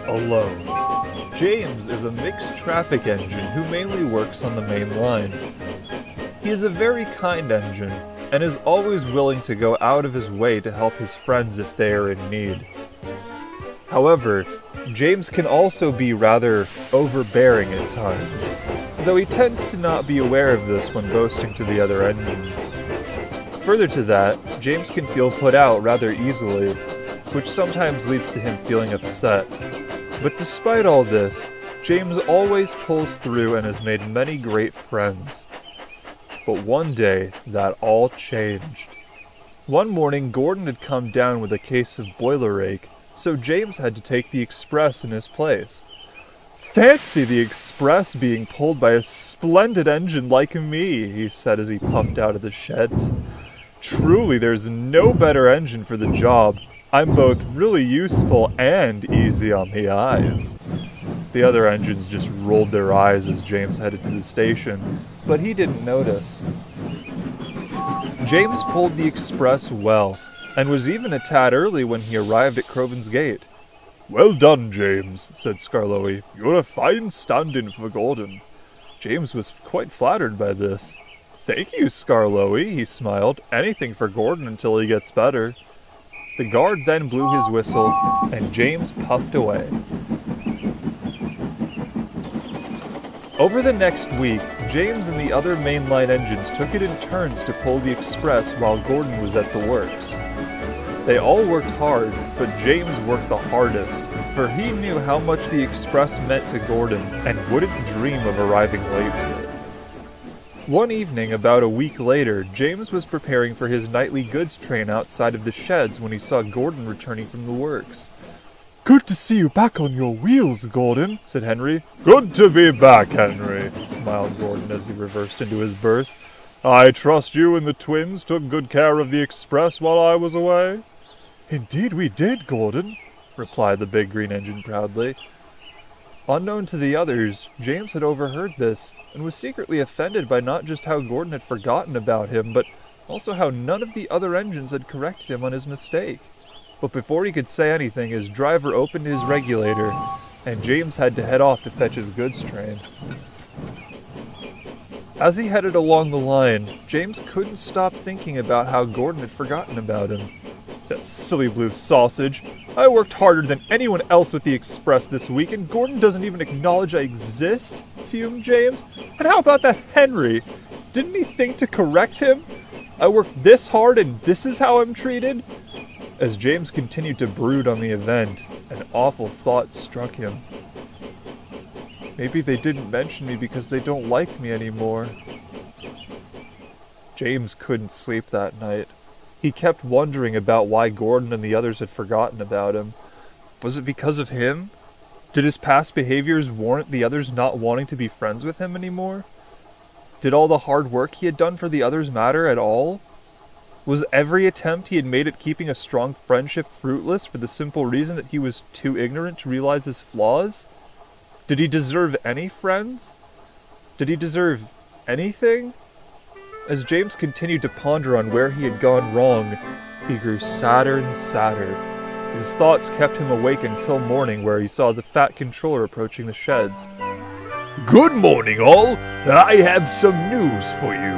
alone. James is a mixed traffic engine who mainly works on the main line. He is a very kind engine and is always willing to go out of his way to help his friends if they are in need. However, James can also be rather overbearing at times, though he tends to not be aware of this when boasting to the other engines. Further to that, James can feel put out rather easily, which sometimes leads to him feeling upset. But despite all this, James always pulls through and has made many great friends. But one day, that all changed. One morning, Gordon had come down with a case of boiler ache, so James had to take the express in his place. "Fancy the express being pulled by a splendid engine like me," he said as he puffed out of the sheds. "Truly, there's no better engine for the job. I'm both really useful and easy on the eyes." The other engines just rolled their eyes as James headed to the station, but he didn't notice. James pulled the express well, and was even a tad early when he arrived at Crovan's gate. "Well done, James," said Skarloey. "You're a fine stand-in for Gordon." James was quite flattered by this. "Thank you, Skarloey," he smiled. "Anything for Gordon until he gets better." The guard then blew his whistle, and James puffed away. Over the next week, James and the other mainline engines took it in turns to pull the express while Gordon was at the works. They all worked hard, but James worked the hardest, for he knew how much the express meant to Gordon and wouldn't dream of arriving late with it. One evening, about a week later, James was preparing for his nightly goods train outside of the sheds when he saw Gordon returning from the works. "Good to see you back on your wheels, Gordon," said Henry. "Good to be back, Henry," smiled Gordon as he reversed into his berth. "I trust you and the twins took good care of the express while I was away?" "Indeed we did, Gordon," replied the big green engine proudly. Unknown to the others, James had overheard this, and was secretly offended by not just how Gordon had forgotten about him, but also how none of the other engines had corrected him on his mistake. But before he could say anything, his driver opened his regulator, and James had to head off to fetch his goods train. As he headed along the line, James couldn't stop thinking about how Gordon had forgotten about him. "That silly blue sausage! I worked harder than anyone else with the express this week, and Gordon doesn't even acknowledge I exist," fumed James. "And how about that Henry? Didn't he think to correct him? I worked this hard and this is how I'm treated?" As James continued to brood on the event, an awful thought struck him. Maybe they didn't mention me because they don't like me anymore. James couldn't sleep that night. He kept wondering about why Gordon and the others had forgotten about him. Was it because of him? Did his past behaviors warrant the others not wanting to be friends with him anymore? Did all the hard work he had done for the others matter at all? Was every attempt he had made at keeping a strong friendship fruitless for the simple reason that he was too ignorant to realize his flaws? Did he deserve any friends? Did he deserve anything? As James continued to ponder on where he had gone wrong, he grew sadder and sadder. His thoughts kept him awake until morning, where he saw the Fat Controller approaching the sheds. "Good morning, all. I have some news for you,"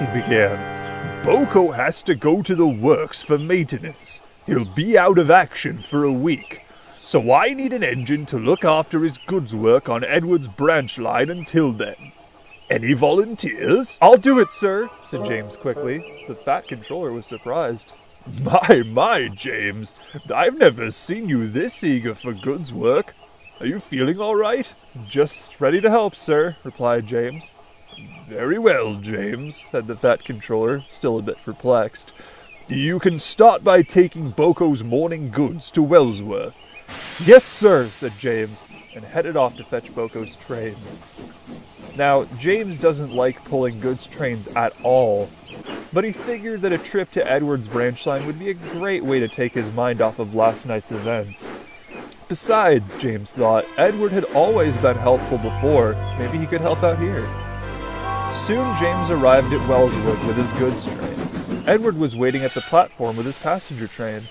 he began. "Boko has to go to the works for maintenance. He'll be out of action for a week. So I need an engine to look after his goods work on Edward's branch line until then. Any volunteers?" "I'll do it, sir," said James quickly. The Fat Controller was surprised. My, James. I've never seen you this eager for goods work. Are you feeling all right?" "Just ready to help, sir," replied James. "Very well, James," said the Fat Controller, still a bit perplexed. "You can start by taking Boko's morning goods to Wellsworth." "Yes, sir," said James, and headed off to fetch Boko's train. Now, James doesn't like pulling goods trains at all, but he figured that a trip to Edward's branch line would be a great way to take his mind off of last night's events. Besides, James thought, Edward had always been helpful before. Maybe he could help out here. Soon James arrived at Wellsworth with his goods train. Edward was waiting at the platform with his passenger train.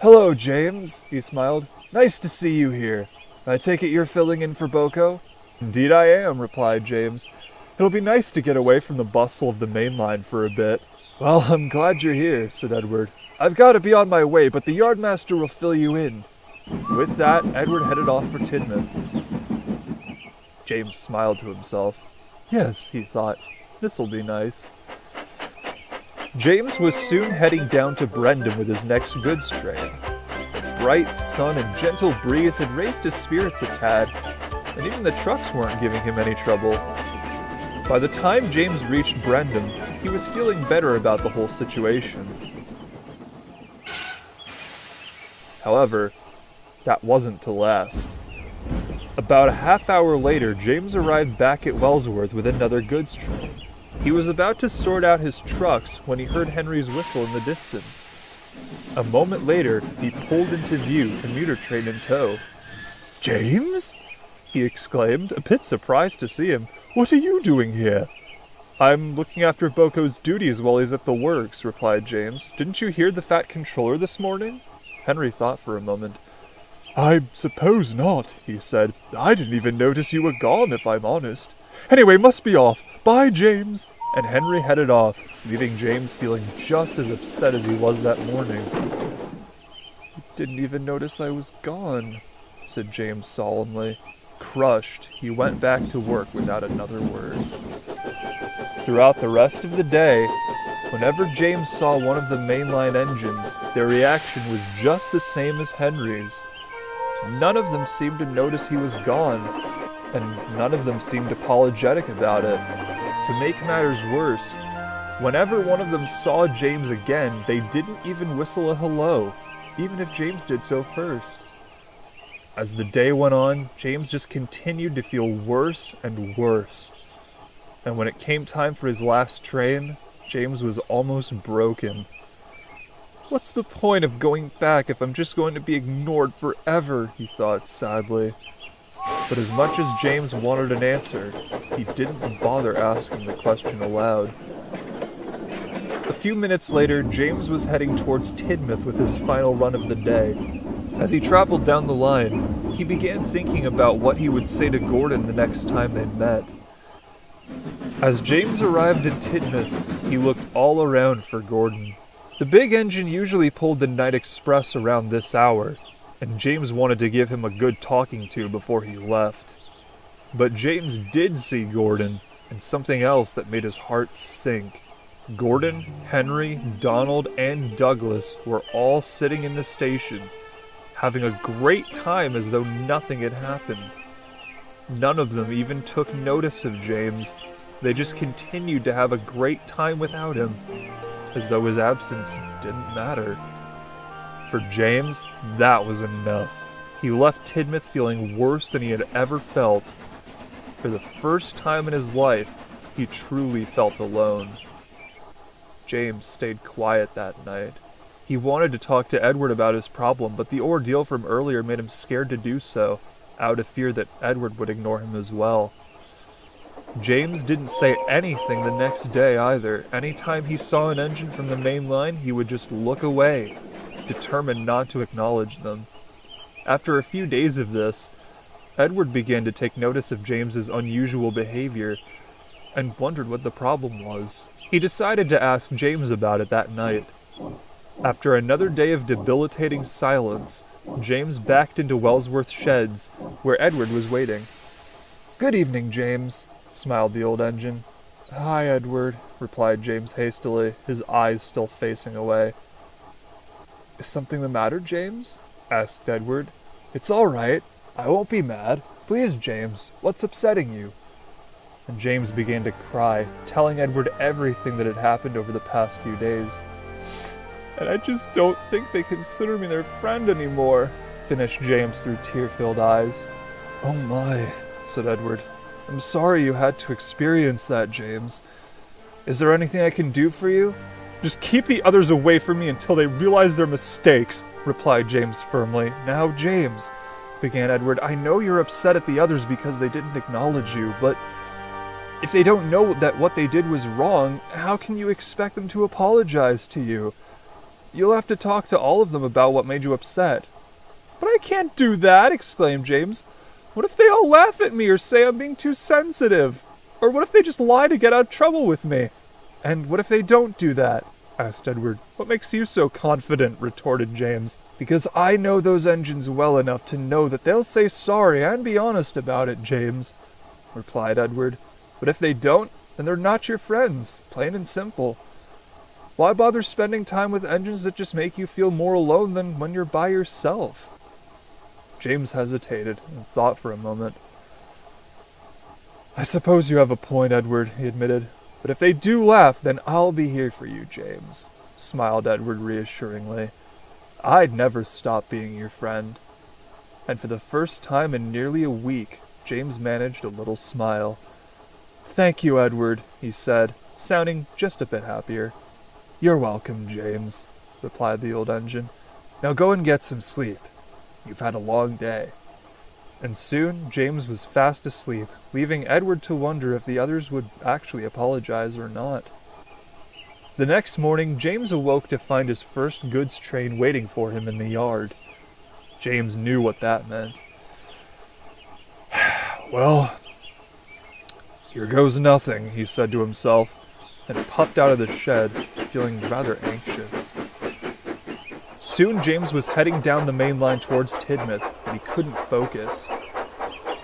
"Hello, James," he smiled. "Nice to see you here. I take it you're filling in for Boko?" "Indeed I am," replied James. "It'll be nice to get away from the bustle of the main line for a bit." "Well, I'm glad you're here," said Edward. "I've got to be on my way, but the yardmaster will fill you in." With that, Edward headed off for Tidmouth. James smiled to himself. Yes, he thought, this'll be nice. James was soon heading down to Brendan with his next goods train. The bright sun and gentle breeze had raised his spirits a tad, and even the trucks weren't giving him any trouble. By the time James reached Brendan, he was feeling better about the whole situation. However, that wasn't to last. About a half hour later, James arrived back at Wellsworth with another goods train. He was about to sort out his trucks when he heard Henry's whistle in the distance. A moment later, he pulled into view, commuter train in tow. "James?" he exclaimed, a bit surprised to see him. "What are you doing here?" "I'm looking after Boko's duties while he's at the works," replied James. "Didn't you hear the Fat Controller this morning?" Henry thought for a moment. "I suppose not," he said. "I didn't even notice you were gone, if I'm honest. Anyway, must be off. Bye, James." And Henry headed off, leaving James feeling just as upset as he was that morning. "You didn't even notice I was gone," said James solemnly. Crushed, he went back to work without another word. Throughout the rest of the day, whenever James saw one of the mainline engines, their reaction was just the same as Henry's. None of them seemed to notice he was gone, and none of them seemed apologetic about it. To make matters worse, whenever one of them saw James again, they didn't even whistle a hello, even if James did so first. As the day went on, James just continued to feel worse and worse. And when it came time for his last train, James was almost broken. "What's the point of going back if I'm just going to be ignored forever?" he thought sadly. But as much as James wanted an answer, he didn't bother asking the question aloud. A few minutes later, James was heading towards Tidmouth with his final run of the day. As he traveled down the line, he began thinking about what he would say to Gordon the next time they met. As James arrived in Tidmouth, he looked all around for Gordon. The big engine usually pulled the night express around this hour, and James wanted to give him a good talking to before he left. But James did see Gordon, and something else that made his heart sink. Gordon, Henry, Donald, and Douglas were all sitting in the station, having a great time as though nothing had happened. None of them even took notice of James. They just continued to have a great time without him, as though his absence didn't matter. For James, that was enough. He left Tidmouth feeling worse than he had ever felt. For the first time in his life, he truly felt alone. James stayed quiet that night. He wanted to talk to Edward about his problem, but the ordeal from earlier made him scared to do so, out of fear that Edward would ignore him as well. James didn't say anything the next day either. Anytime he saw an engine from the main line, he would just look away, determined not to acknowledge them. After a few days of this, Edward began to take notice of James's unusual behavior and wondered what the problem was. He decided to ask James about it that night. After another day of debilitating silence, James backed into Wellsworth Sheds, where Edward was waiting. "Good evening, James," smiled the old engine. "Hi, Edward," replied James hastily, his eyes still facing away. "Is something the matter, James?" asked Edward. "It's all right. I won't be mad. Please, James, what's upsetting you?" And James began to cry, telling Edward everything that had happened over the past few days. "And I just don't think they consider me their friend anymore," finished James through tear-filled eyes. "Oh my," said Edward. "I'm sorry you had to experience that, James. Is there anything I can do for you?" "Just keep the others away from me until they realize their mistakes," replied James firmly. "Now, James," began Edward, "I know you're upset at the others because they didn't acknowledge you, but if they don't know that what they did was wrong, how can you expect them to apologize to you? You'll have to talk to all of them about what made you upset. But I can't do that, exclaimed James. What if they all laugh at me or say I'm being too sensitive? Or what if they just lie to get out of trouble with me? And what if they don't do that? Asked Edward. What makes you so confident? Retorted James. Because I know those engines well enough to know that they'll say sorry and be honest about it, James, replied Edward. But if they don't, then they're not your friends, plain and simple. Why bother spending time with engines that just make you feel more alone than when you're by yourself? James hesitated and thought for a moment. I suppose you have a point, Edward, he admitted. But if they do laugh, then I'll be here for you, James, smiled Edward reassuringly. I'd never stop being your friend. And for the first time in nearly a week, James managed a little smile. Thank you, Edward, he said, sounding just a bit happier. You're welcome, James, replied the old engine. Now go and get some sleep. You've had a long day. And soon James was fast asleep, leaving Edward to wonder if the others would actually apologize or not. The next morning, James awoke to find his first goods train waiting for him in the yard. James knew what that meant. Well, here goes nothing, he said to himself, and puffed out of the shed, feeling rather anxious. Soon James was heading down the main line towards Tidmouth, but he couldn't focus.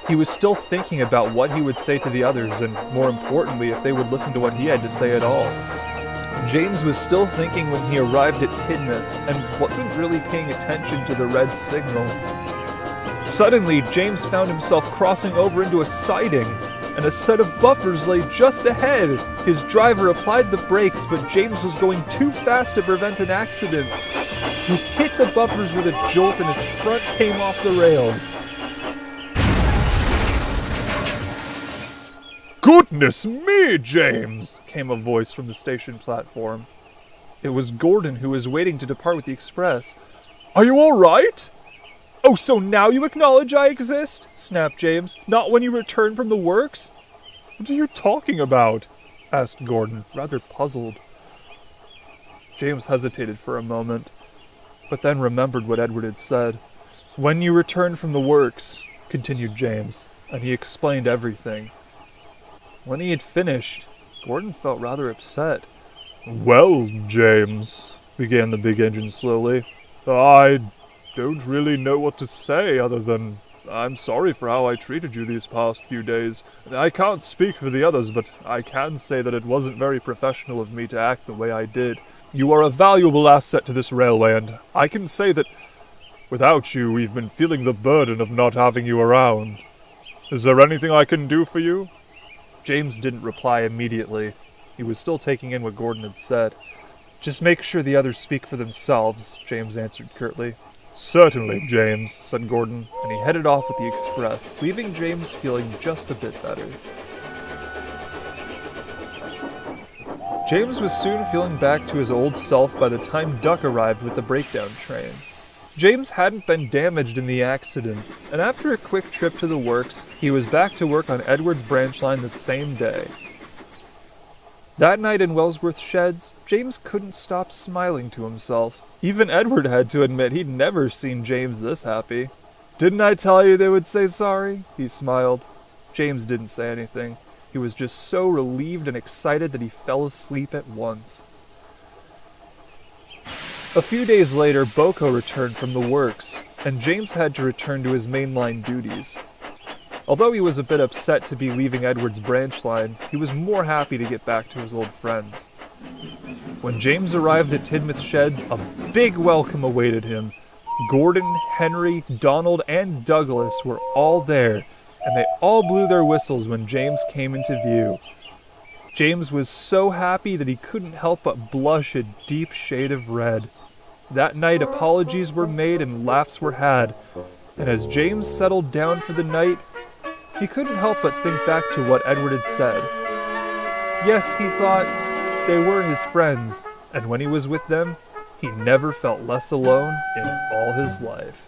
He was still thinking about what he would say to the others, and more importantly, if they would listen to what he had to say at all. James was still thinking when he arrived at Tidmouth, and wasn't really paying attention to the red signal. Suddenly, James found himself crossing over into a siding, and a set of buffers lay just ahead. His driver applied the brakes, but James was going too fast to prevent an accident. He hit the buffers with a jolt and his front came off the rails. Goodness me, James, came a voice from the station platform. It was Gordon, who was waiting to depart with the express. Are you all right? Oh, so now you acknowledge I exist? Snapped James. Not when you return from the works? What are you talking about? Asked Gordon, rather puzzled. James hesitated for a moment, but then remembered what Edward had said. When you return from the works, continued James, and he explained everything. When he had finished, Gordon felt rather upset. Well, James, began the big engine slowly, I don't really know what to say other than I'm sorry for how I treated you these past few days. I can't speak for the others, but I can say that it wasn't very professional of me to act the way I did. You are a valuable asset to this railway, and I can say that without you, we've been feeling the burden of not having you around. Is there anything I can do for you? James didn't reply immediately. He was still taking in what Gordon had said. Just make sure the others speak for themselves, James answered curtly. Certainly, James, said Gordon, and he headed off with the express, leaving James feeling just a bit better. James was soon feeling back to his old self by the time Duck arrived with the breakdown train. James hadn't been damaged in the accident, and after a quick trip to the works, he was back to work on Edward's branch line the same day. That night in Wellsworth Sheds, James couldn't stop smiling to himself. Even Edward had to admit he'd never seen James this happy. Didn't I tell you they would say sorry? He smiled. James didn't say anything. He was just so relieved and excited that he fell asleep at once. A few days later, Boko returned from the works, and James had to return to his mainline duties. Although he was a bit upset to be leaving Edward's branch line, he was more happy to get back to his old friends. When James arrived at Tidmouth Sheds, a big welcome awaited him. Gordon, Henry, Donald, and Douglas were all there, and they all blew their whistles when James came into view. James was so happy that he couldn't help but blush a deep shade of red. That night, apologies were made and laughs were had, and as James settled down for the night, he couldn't help but think back to what Edward had said. Yes, he thought, they were his friends, and when he was with them, he never felt less alone in all his life.